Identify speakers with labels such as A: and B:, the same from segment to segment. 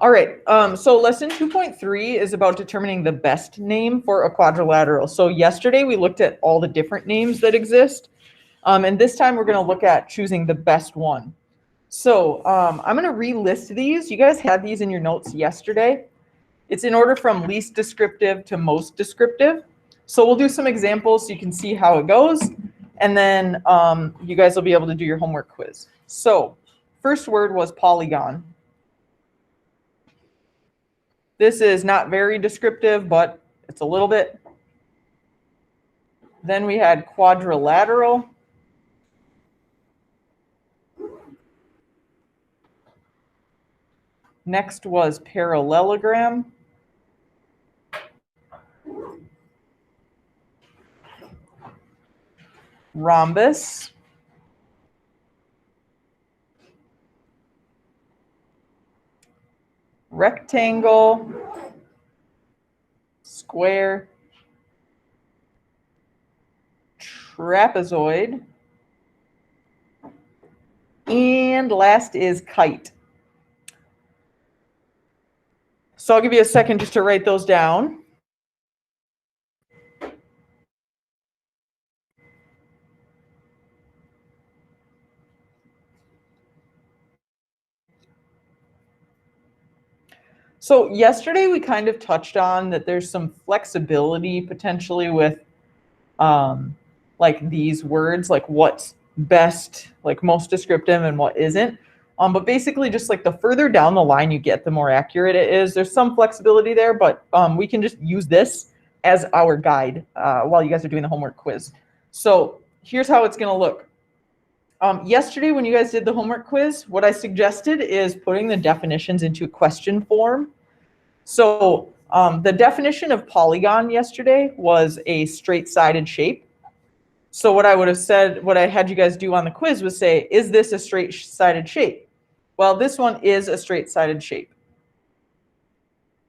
A: All right, so lesson 2.3 is about determining the best name for a quadrilateral. So yesterday we looked at all the different names that exist, and this time we're going to look at choosing the best one. So I'm going to relist these. You guys had these in your notes yesterday. It's in order from least descriptive to most descriptive. So we'll do some examples so you can see how it goes, and then you guys will be able to do your homework quiz. So first word was polygon. This is not very descriptive, but it's a little bit. Then we had quadrilateral. Next was parallelogram. Rhombus. Rectangle. Square. Trapezoid. And last is kite. So I'll give you a second just to write those down. So yesterday we kind of touched on that there's some flexibility potentially with like these words, like what's best, like most descriptive and what isn't. But basically just like the further down the line you get, the more accurate it is. There's some flexibility there, but we can just use this as our guide while you guys are doing the homework quiz. So here's how it's going to look. Yesterday when you guys did the homework quiz, what I suggested is putting the definitions into question form. So the definition of polygon yesterday was a straight-sided shape. So what I would have said, what I had you guys do on the quiz was say, is this a straight-sided shape? Well, this one is a straight-sided shape.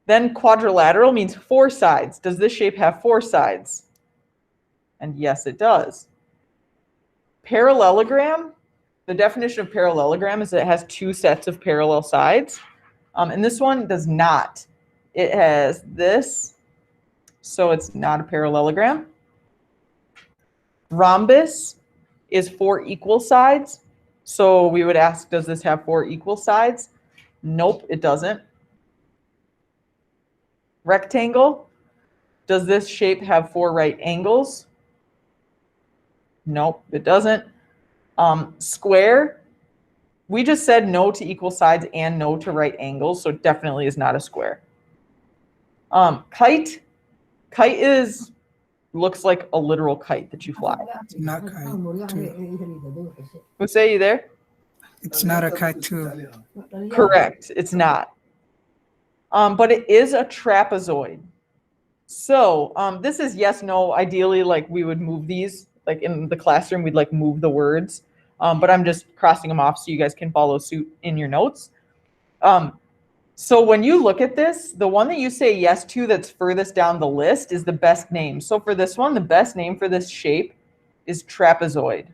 A: Then quadrilateral means four sides. Does this shape have four sides? And yes, it does. Parallelogram, the definition of parallelogram is that it has two sets of parallel sides. And this one does not. It has this, so it's not a parallelogram. Rhombus is four equal sides. So we would ask, does this have four equal sides? Nope, it doesn't. Rectangle, does this shape have four right angles? Nope, it doesn't. Square, we just said no to equal sides and no to right angles, so it definitely is not a square. Kite looks like a literal kite that you fly.
B: It's not kite too.
A: Who say you there?
B: It's not a kite too.
A: Correct, it's not. But it is a trapezoid. So this is yes, no. Ideally, like we would move these, like in the classroom, we'd like move the words. But I'm just crossing them off so you guys can follow suit in your notes. So when you look at this, the one that you say yes to that's furthest down the list is the best name. So for this one, the best name for this shape is trapezoid.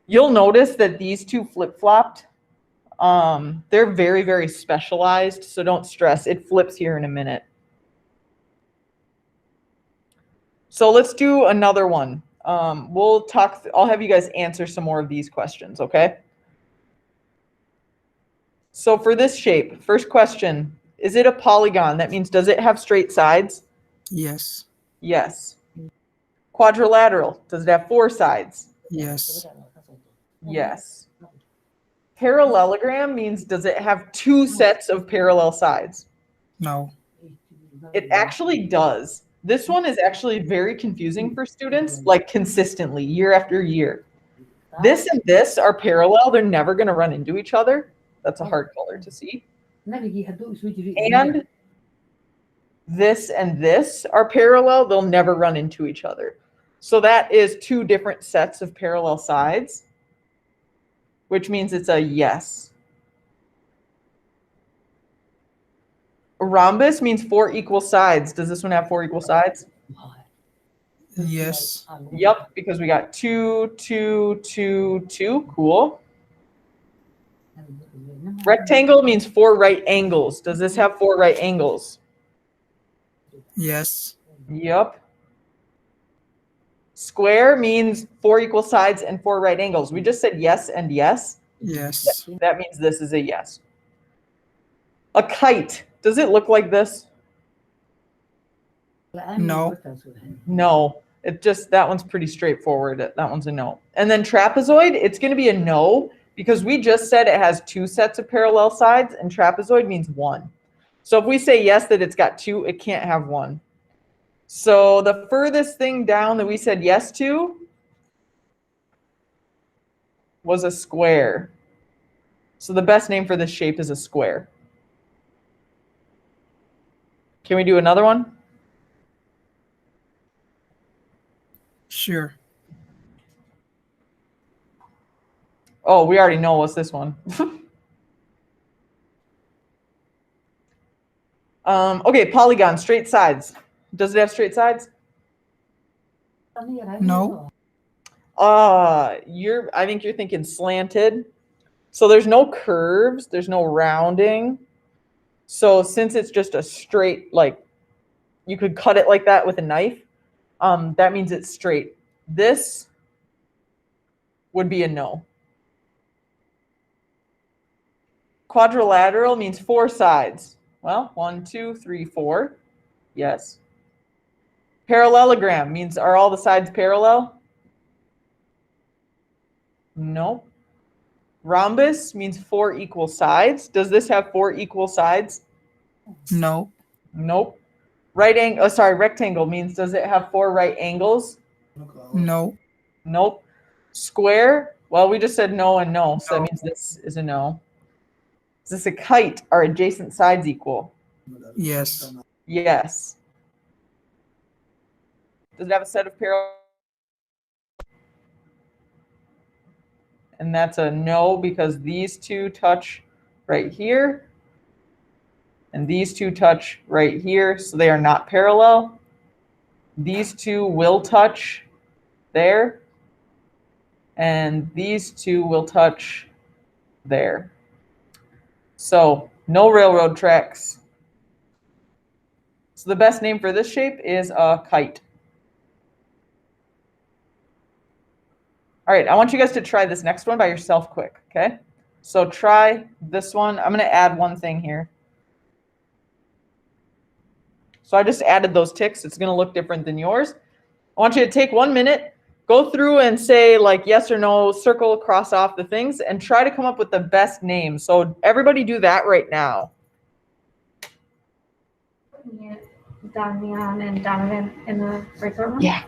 A: You'll notice that these two flip-flopped. They're very, very specialized, so don't stress. It flips here in a minute. So let's do another one. We'll talk. I'll have you guys answer some more of these questions, okay? So for this shape, first question, is it a polygon? That means, does it have straight sides?
B: Yes.
A: Yes. Quadrilateral, does it have four sides?
B: Yes.
A: Yes. Parallelogram means, does it have two sets of parallel sides?
B: No.
A: It actually does. This one is actually very confusing for students, like consistently, year after year. This and this are parallel. They're never going to run into each other. That's a hard color to see. And this and this are parallel. They'll never run into each other. So that is two different sets of parallel sides, which means it's a yes. A rhombus means four equal sides. Does this one have four equal sides?
B: Yes.
A: Yep, because we got 2, 2, 2, 2. Cool. Rectangle means 4 right angles. Does this have 4 right angles?
B: Yes.
A: Yep. Square means 4 equal sides and 4 right angles. We just said yes and yes.
B: Yes.
A: That means this is a yes. A kite. Does it look like this?
B: No.
A: No. It just, that one's pretty straightforward. That one's a no. And then trapezoid, it's going to be a no because we just said it has 2 sets of parallel sides and trapezoid means 1. So if we say yes that it's got 2, it can't have 1. So the furthest thing down that we said yes to was a square. So the best name for this shape is a square. Can we do another one?
B: Sure.
A: Oh, we already know what's this one. Okay, polygon, straight sides. Does it have straight sides?
B: No.
A: I think you're thinking slanted. So there's no curves, there's no rounding. So since it's just a straight, like you could cut it like that with a knife, that means it's straight. This would be a no. Quadrilateral means 4 sides. Well, 1, 2, 3, 4. Yes. Parallelogram means are all the sides parallel? Nope. Rhombus means 4 equal sides. Does this have 4 equal sides?
B: No.
A: Nope. Rectangle means does it have 4 right angles?
B: No.
A: Nope. Square, well, we just said no and no, so that means this is a no. Is this a kite? Are adjacent sides equal?
B: Yes.
A: Yes. Does it have a set of parallel? And that's a no because these two touch right here. And these two touch right here, so they are not parallel. These two will touch there. And these two will touch there. So no railroad tracks. So the best name for this shape is a kite. All right, I want you guys to try this next one by yourself quick, okay? So try this one. I'm going to add one thing here. So I just added those ticks. It's going to look different than yours. I want you to take 1 minute, go through and say like yes or no, circle, cross off the things, and try to come up with the best name. So everybody do that right now.
C: Damian and Donovan in the breakout room?
A: Yeah.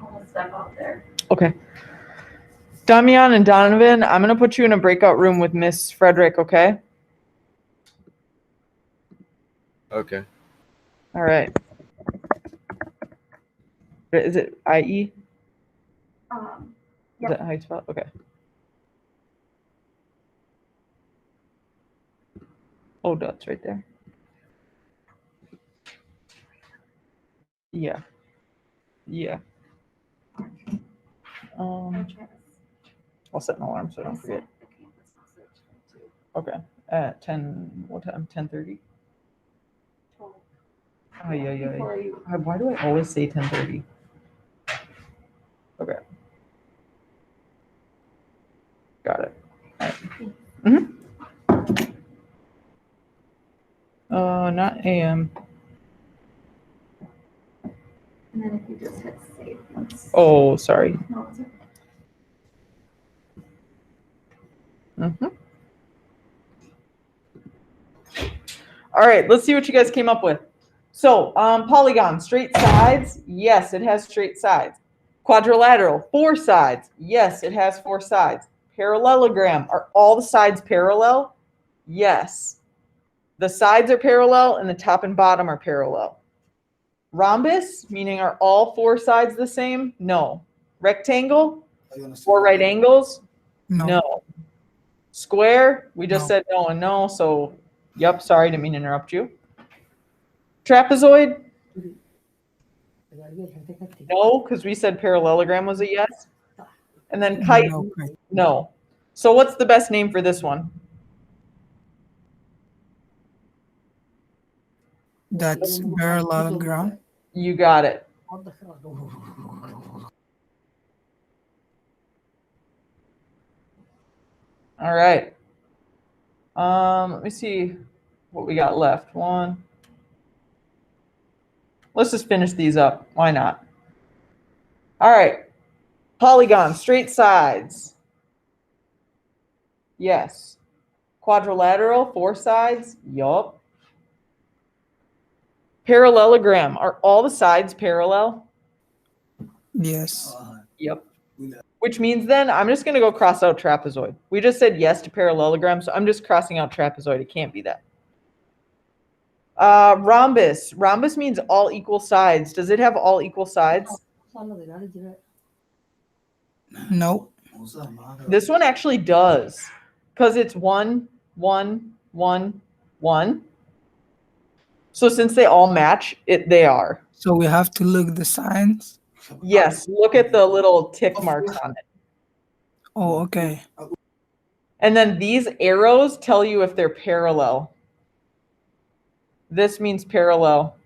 C: I'll step out there.
A: Okay. Damian and Donovan, I'm going to put you in a breakout room with Miss Frederick, okay?
D: Okay.
A: All right. Is it IE? Is
C: Yep.
A: that how you spell it? Okay. Oh, that's right there. Yeah. Yeah. I'll set an alarm so I don't forget. Okay. At 10, what time? 10:30? Oh, yeah. Why do I always say 10:30? Okay. Got it. All right. Not AM.
C: And then if you just hit save once.
A: Oh, sorry.
C: No, it's okay.
A: All right, let's see what you guys came up with. So, polygon, straight sides. Yes, it has straight sides. Quadrilateral, 4 sides. Yes, it has 4 sides. Parallelogram, are all the sides parallel? Yes. The sides are parallel and the top and bottom are parallel. Rhombus, meaning are all 4 sides the same? No. Rectangle, 4 right angles?
B: No.
A: No. Square, we just
B: No.
A: said no and no, so yep, sorry, didn't mean to interrupt you. Trapezoid, No, because we said parallelogram was a yes. And then kite,
B: No kite.
A: no. So what's the best name for this one?
B: That's parallelogram.
A: You got it. All right. Let me see what we got left. One. Let's just finish these up. Why not? All right. Polygon, straight sides. Yes. Quadrilateral, 4 sides. Yup. Parallelogram. Are all the sides parallel?
B: Yes.
A: Yep. Which means then I'm just going to go cross out trapezoid. We just said yes to parallelogram, so I'm just crossing out trapezoid. It can't be that. Rhombus. Rhombus means all equal sides. Does it have all equal sides?
B: No.
A: This one actually does, because it's 1, 1, 1, 1. So since they all match, they are.
B: So we have to look the signs.
A: Yes, look at the little tick marks on it.
B: Oh, okay.
A: And then these arrows tell you if they're parallel. This means parallel.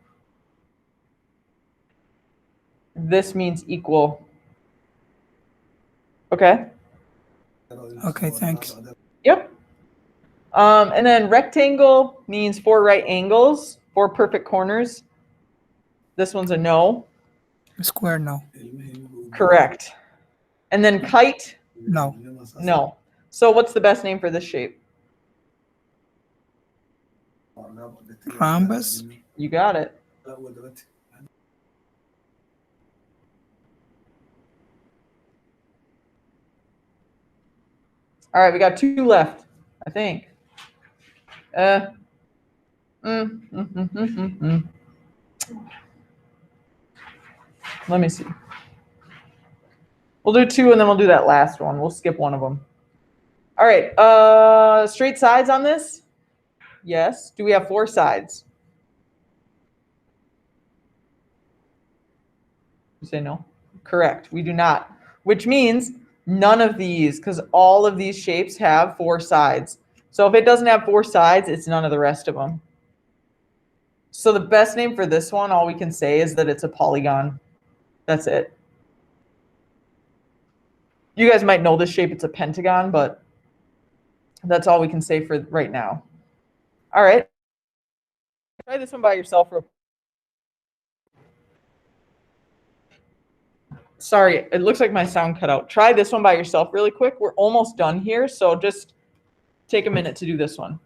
A: This means equal. Okay?
B: Okay, thanks.
A: Yep. And then rectangle means 4 right angles, 4 perfect corners. This one's a no.
B: Square, no.
A: Correct. And then kite,
B: No.
A: no. So what's the best name for this shape?
B: Rhombus.
A: You got it. All right, we got 2 left, I think. Let me see. We'll do 2 and then we'll do that last one. We'll skip one of them. All right, straight sides on this? Yes. Do we have 4 sides? You say no? Correct. We do not, which means none of these, because all of these shapes have 4 sides. So if it doesn't have 4 sides, it's none of the rest of them. So the best name for this one, all we can say is that it's a polygon. That's it. You guys might know this shape. It's a pentagon, but that's all we can say for right now. All right. Try this one by yourself real quick. Sorry, it looks like my sound cut out. Try this one by yourself really quick. We're almost done here, so just take a minute to do this one.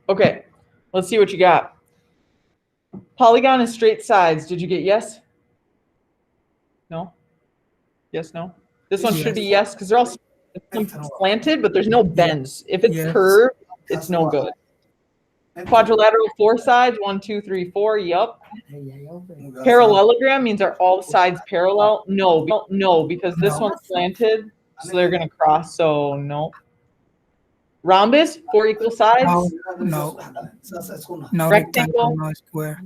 A: Okay, let's see what you got. Polygon is straight sides. Did you get yes? No? Yes, no? This one should be yes, because they're all slanted, but there's no bends. If it's
B: Yes.
A: curved, it's no good. Quadrilateral 4 sides, 1, 2, 3, 4, yup. Parallelogram means are all sides parallel? No, because this one's slanted, so they're gonna cross, so no. Rhombus, 4 equal sides?
B: No. No
A: Rectangle.
B: rectangle, no square.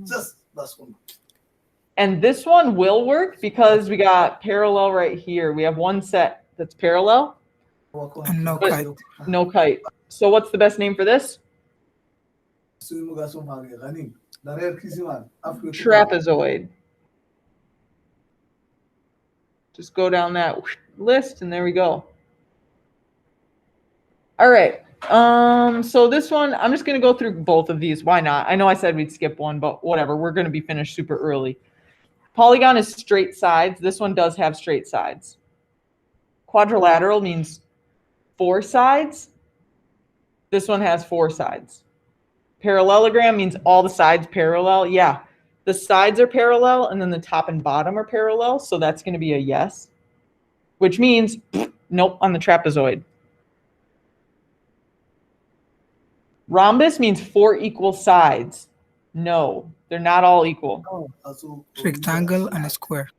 A: And this one will work because we got parallel right here. We have one set that's parallel,
B: And no
A: But-
B: kite.
A: no kite. So what's the best name for this? Trapezoid. Just go down that list and there we go. All right. So this one, I'm just going to go through both of these. Why not? I know I said we'd skip one, but whatever. We're going to be finished super early. Polygon is straight sides. This one does have straight sides. Quadrilateral means 4 sides. This one has 4 sides. Parallelogram means all the sides parallel. Yeah, the sides are parallel and then the top and bottom are parallel. So that's going to be a yes, which means nope on the trapezoid. Rhombus means 4 equal sides. No, they're not all equal.
B: Rectangle and a square.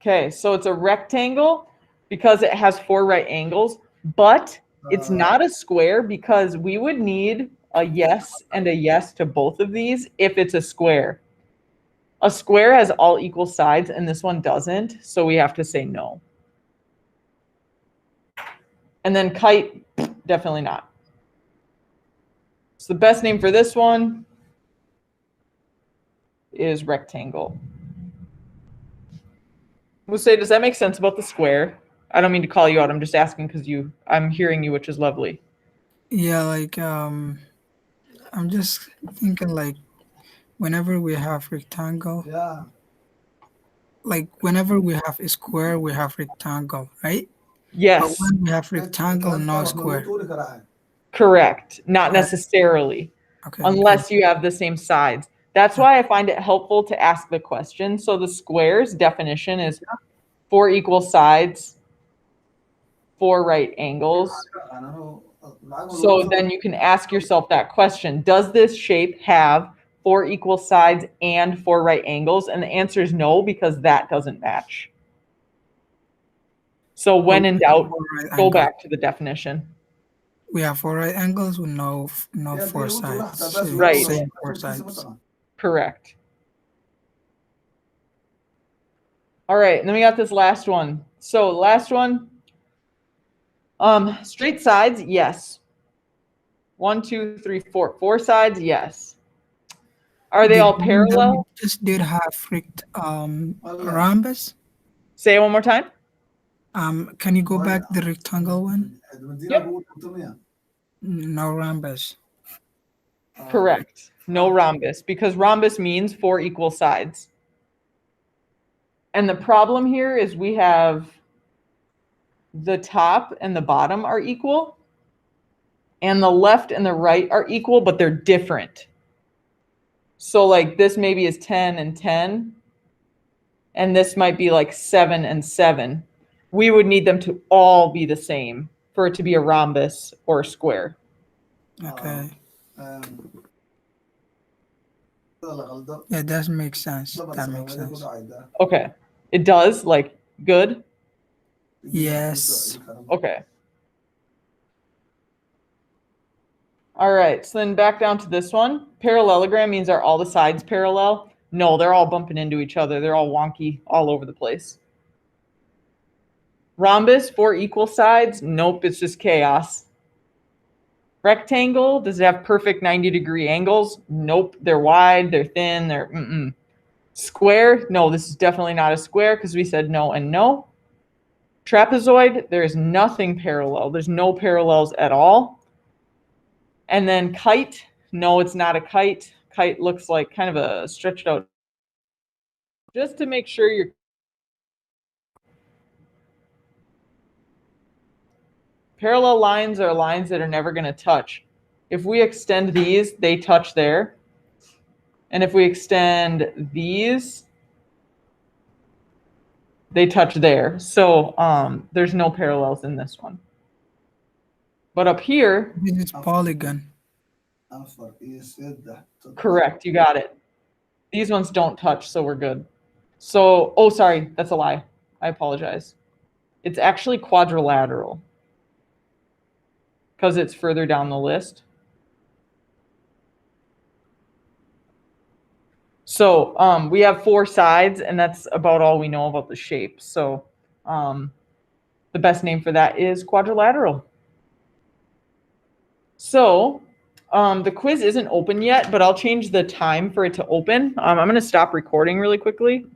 A: Okay, so it's a rectangle because it has 4 right angles, but it's not a square because we would need a yes and a yes to both of these if it's a square. A square has all equal sides and this one doesn't, so we have to say no. And then kite, definitely not. So the best name for this one is rectangle. We'll say, does that make sense about the square? I don't mean to call you out. I'm just asking because I'm hearing you, which is lovely.
B: Yeah, like I'm just thinking like whenever we have rectangle, like whenever we have a square, we have rectangle, right? But
A: Yes,
B: when we have rectangle, no square.
A: correct. Not
B: Okay.
A: necessarily,
B: Okay.
A: unless you have the same sides. That's why I find it helpful to ask the question. So the square's definition is 4 equal sides, 4 right angles. So then you can ask yourself that question. Does this shape have 4 equal sides and 4 right angles? And the answer is no, because that doesn't match. So when in doubt, go back to the definition.
B: We have 4 right angles with no 4 sides. So
A: Right.
B: same 4 sides.
A: Correct. All right, and then we got this last one. So last one, straight sides, yes. 1, 2, 3, 4. 4 sides, yes. Are they all parallel?
B: Just did have rhombus.
A: Say it one more time.
B: Can you go back the rectangle one?
A: Yep.
B: No rhombus.
A: Correct. No rhombus, because rhombus means 4 equal sides. And the problem here is we have the top and the bottom are equal, and the left and the right are equal, but they're different. So like this maybe is 10 and 10, and this might be like 7 and 7. We would need them to all be the same for it to be a rhombus or a square.
B: Okay. Yeah, that makes sense. That makes sense.
A: Okay. It does? Like, good?
B: Yes.
A: Okay. All right. So then back down to this one. Parallelogram means are all the sides parallel? No, they're all bumping into each other. They're all wonky all over the place. Rhombus, 4 equal sides? Nope, it's just chaos. Rectangle, does it have perfect 90-degree angles? Nope, they're wide, they're thin, they're Square, no, this is definitely not a square because we said no and no. Trapezoid, there is nothing parallel. There's no parallels at all. And then kite, no, it's not a kite. Kite looks like kind of a stretched out. Just to make sure you're parallel lines are lines that are never going to touch. If we extend these, they touch there. And if we extend these, they touch there. So there's no parallels in this one. But up here,
B: This is polygon.
A: correct, you got it. These ones don't touch, so we're good. So, oh, sorry, that's a lie. I apologize. It's actually quadrilateral because it's further down the list. So we have 4 sides, and that's about all we know about the shape. So the best name for that is quadrilateral. So the quiz isn't open yet, but I'll change the time for it to open. I'm going to stop recording really quickly.